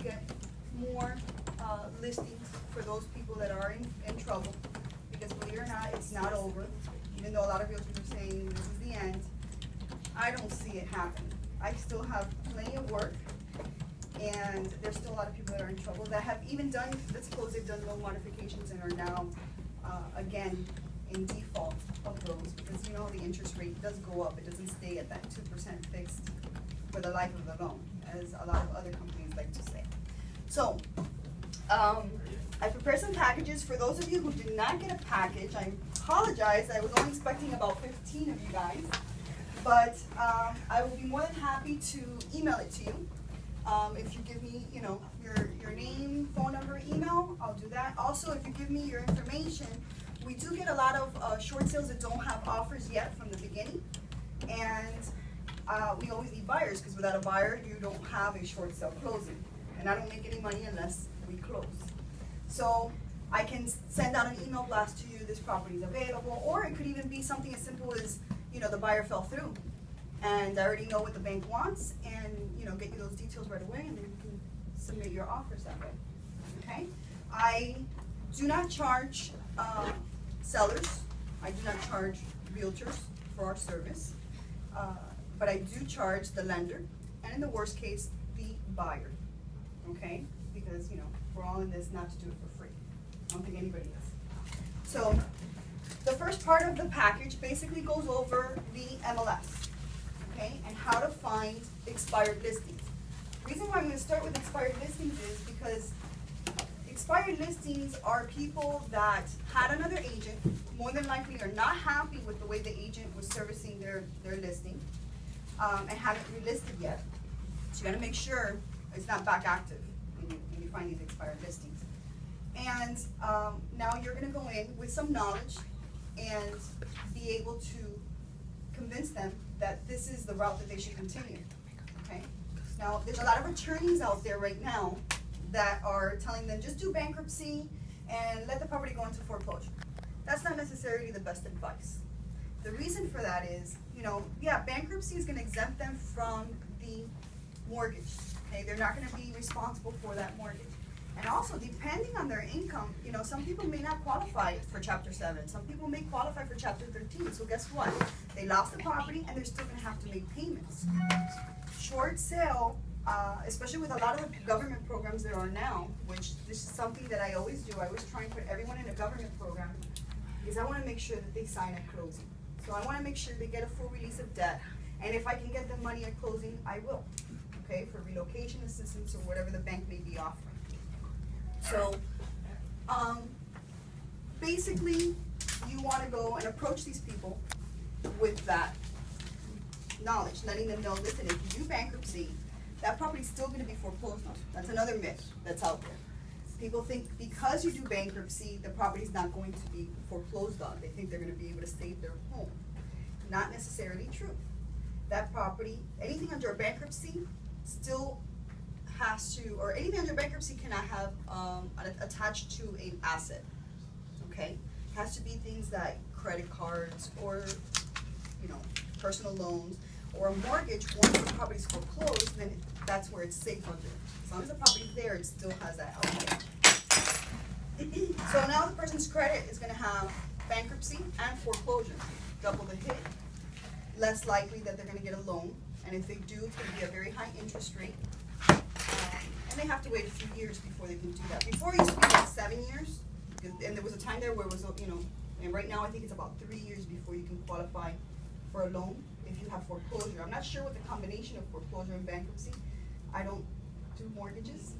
get more listings for those people that are in trouble, because believe it or not, it's not over. Even though a lot of realtors are saying this is the end, I don't see it happen. I still have plenty of work, and there's still a lot of people that are in trouble that have even done, let's suppose they've done loan modifications and are now, again, in default of those, because you know the interest rate does go up. It doesn't stay at that 2% fixed for the life of the loan, as a lot of other companies like to say. So, I prepared some packages. For those of you who did not get a package, I apologize. I was only expecting about 15 of you guys, but I will be more than happy to email it to you. If you give me, you know, your name, phone number, email, I'll do that. Also, if you give me your information, we do get a lot of short sales that don't have offers yet from the beginning, and we always need buyers, because without a buyer, you don't have a short sale closing, and I don't make any money unless we close. So I can send out an email blast to you, this property is available, or it could even be something as simple as, you know, the buyer fell through, and I already know what the bank wants, and, you know, get you those details right away, and then you can submit your offers that way, okay? I do not charge sellers. I do not charge realtors for our service, but I do charge the lender, and in the worst case, the buyer, okay? Because, you know, we're all in this not to do it for free. I don't think anybody is. So the first part of the package basically goes over the MLS, okay, and how to find expired listings. The reason why I'm going to start with expired listings is because expired listings are people that had another agent, more than likely are not happy with the way the agent was servicing their listing, and haven't relisted yet. So you got to make sure it's not back active when you find these expired listings. And now you're going to go in with some knowledge and be able to convince them that this is the route that they should continue, okay? Now, there's a lot of attorneys out there right now that are telling them just do bankruptcy and let the property go into foreclosure. That's not necessarily the best advice. The reason for that is, you know, yeah, bankruptcy is going to exempt them from the mortgage, okay? They're not going to be responsible for that mortgage. And also, depending on their income, you know, some people may not qualify for Chapter 7. Some people may qualify for Chapter 13. So guess what? They lost the property, and they're still going to have to make payments. Short sale, especially with a lot of the government programs there are now, which this is something that I always do. I always try and put everyone in a government program, because I want to make sure that they sign at closing. So I want to make sure they get a full release of debt. And if I can get them money at closing, I will, okay, for relocation assistance or whatever the bank may be offering. So, basically, you want to go and approach these people with that knowledge, letting them know, listen, if you do bankruptcy, that property's still going to be foreclosed on. That's another myth that's out there. People think because you do bankruptcy, the property's not going to be foreclosed on. They think they're going to be able to save their home. Not necessarily true. That property, anything under a bankruptcy, still has to, or anything under bankruptcy cannot have attached to an asset, okay? It has to be things like credit cards or, you know, personal loans or a mortgage. Once the property's foreclosed, then that's where it's safe under. As long as the property's there, it still has that outlay. So now the person's credit is going to have bankruptcy and foreclosure, double the hit. Less likely that they're going to get a loan, and if they do, it's going to be a very high interest rate. And they have to wait a few years before they can do that. Before it used to be like 7 years, and there was a time there where it was, you know, and right now I think it's about 3 years before you can qualify for a loan if you have foreclosure. I'm not sure what the combination of foreclosure and bankruptcy. I don't do mortgages,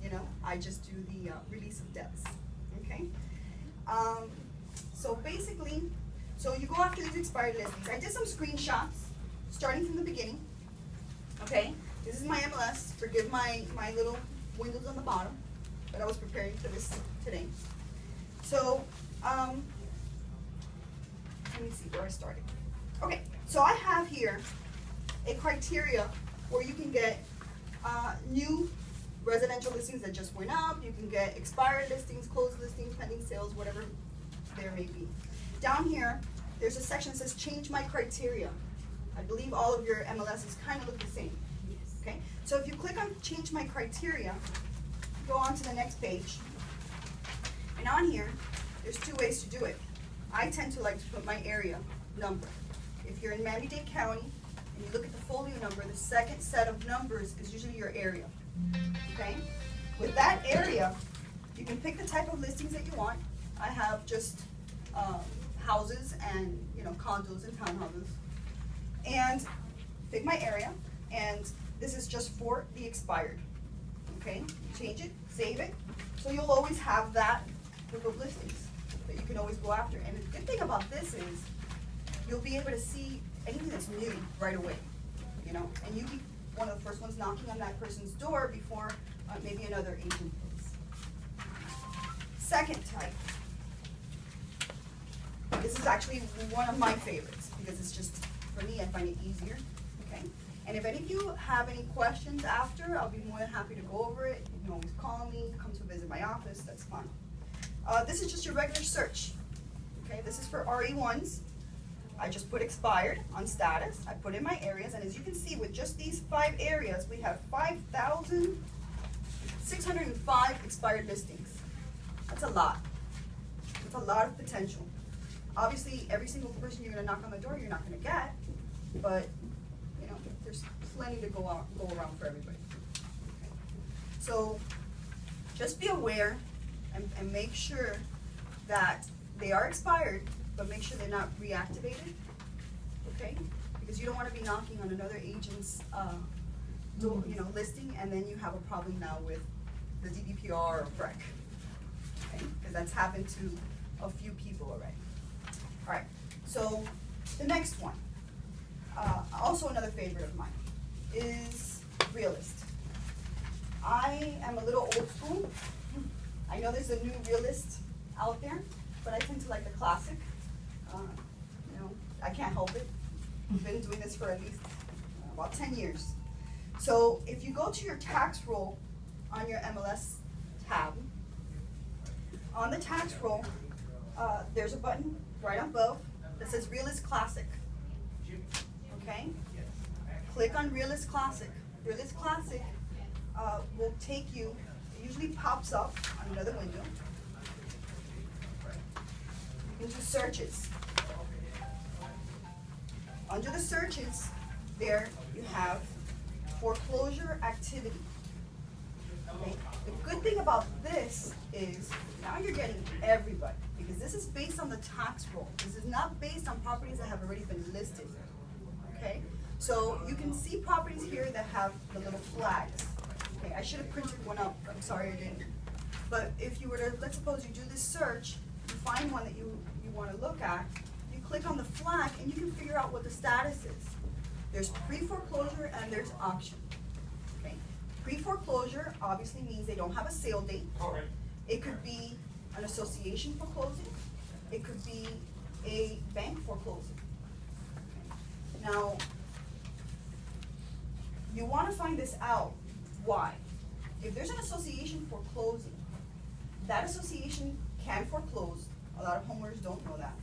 you know, I just do the release of debts, okay? So basically, so you go after these expired listings. I did some screenshots starting from the beginning, okay? This is my MLS. Forgive my little windows on the bottom, but I was preparing for this today. So, let me see where I started. Okay, so I have here a criteria where you can get new residential listings that just went up. You can get expired listings, closed listings, pending sales, whatever there may be. Down here, there's a section that says change my criteria. I believe all of your MLSs kind of look the same. Okay, So if you click on change my criteria, go on to the next page. And on here, there's two ways to do it. I tend to like to put my area number. If you're in Miami-Dade County and you look at the folio number, the second set of numbers is usually your area. Okay? With that area, you can pick the type of listings that you want. I have just houses and condos and townhouses. And pick my area, and this is just for the expired. Okay? Change it, save it, so you'll always have that group of listings that you can always go after. And the good thing about this is you'll be able to see anything that's new right away, and you'll be one of the first ones knocking on that person's door before maybe another agent is. Second type. This is actually one of my favorites because it's just, for me, I find it easier, okay? And if any of you have any questions after, I'll be more than happy to go over it. You can always call me, come to visit my office, that's fine. This is just your regular search, okay? This is for RE1s. I just put expired on status. I put in my areas, and as you can see, with just these 5 areas, we have 5,605 expired listings. That's a lot. That's a lot of potential. Obviously, every single person you're gonna knock on the door, you're not gonna get, but there's plenty to go around for everybody. Okay. So just be aware and make sure that they are expired, but make sure they're not reactivated, okay? Because you don't want to be knocking on another agent's listing, and then you have a problem now with the DDPR or FREC, okay? Because that's happened to a few people already. All right, so the next one, also another favorite of mine, is Realist. I am a little old school. I know there's a new Realist out there, but I tend to like the classic. I can't help it. I've been doing this for at least about 10 years. So if you go to your tax roll on your MLS tab, on the tax roll, there's a button right above that says Realist Classic. Okay? Click on Realist Classic. Realist Classic will take you, it usually pops up on another window, into searches. Under the searches, there you have foreclosure activity. Okay? The good thing about this is now you're getting everybody, because this is based on the tax roll. This is not based on properties that have already been listed. Okay? So you can see properties here that have the little flags. Okay, I should have printed one up. I'm sorry I didn't. But if you were to, let's suppose you do this search, you find one that you want to look at, you click on the flag and you can figure out what the status is. There's pre-foreclosure and there's auction. Okay? Pre-foreclosure obviously means they don't have a sale date. Right. It could be an association foreclosing. It could be a bank foreclosing. Okay. Now, you want to find this out. Why? If there's an association foreclosing, that association can foreclose. A lot of homeowners don't know that.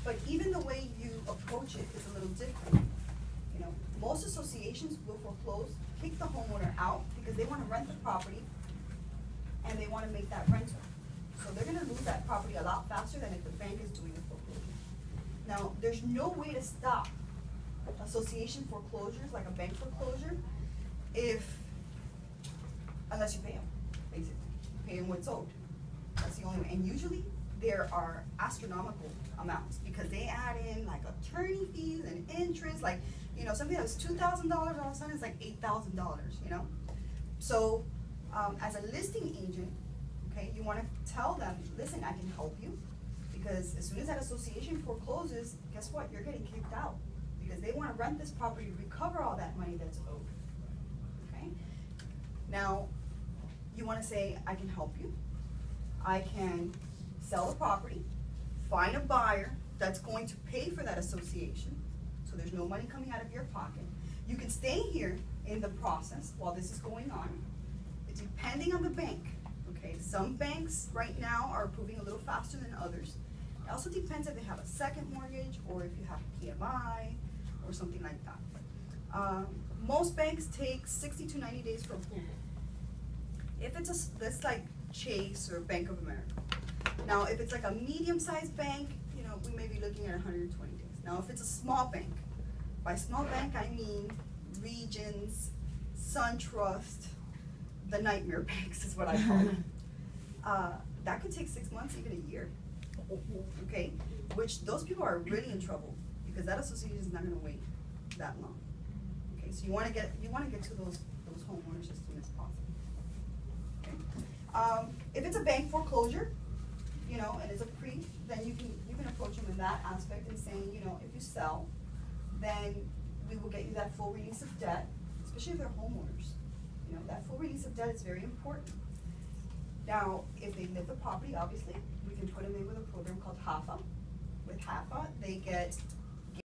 But even the way you approach it is a little different. Most associations will foreclose, kick the homeowner out because they want to rent the property and they want to make that rental. So they're going to lose that property a lot faster than if the bank is doing the foreclosure. Now, there's no way to stop association foreclosures, like a bank foreclosure, unless you pay them, basically. Pay them what's owed. That's the only way. And usually, there are astronomical amounts because they add in like attorney fees and interest, like, something that was $2,000, all of a sudden it's like $8,000, So, as a listing agent, okay, you want to tell them, listen, I can help you, because as soon as that association forecloses, guess what? You're getting kicked out because they want to rent this property to recover all that money that's owed. Okay? Now, you want to say, I can help you. I can sell the property, find a buyer that's going to pay for that association, so there's no money coming out of your pocket. You can stay here in the process while this is going on. It's depending on the bank, okay? Some banks right now are approving a little faster than others. It also depends if they have a second mortgage or if you have PMI or something like that. Most banks take 60 to 90 days for approval. If it's that's like Chase or Bank of America. Now, if it's like a medium-sized bank, you know, we may be looking at 120 days. Now, if it's a small bank, by small bank I mean Regions, SunTrust, the nightmare banks is what I call them. That could take 6 months, even a year. Okay, which those people are really in trouble because that association is not going to wait that long. Okay, so you want to get to those homeowners as soon as possible. Okay, if it's a bank foreclosure, you know, and it's a pre, then you can approach them in that aspect and saying, you know, if you sell, then we will get you that full release of debt, especially if they're homeowners. You know, that full release of debt is very important. Now, if they live the property, obviously, we can put them in with a program called HAFA. With HAFA, they get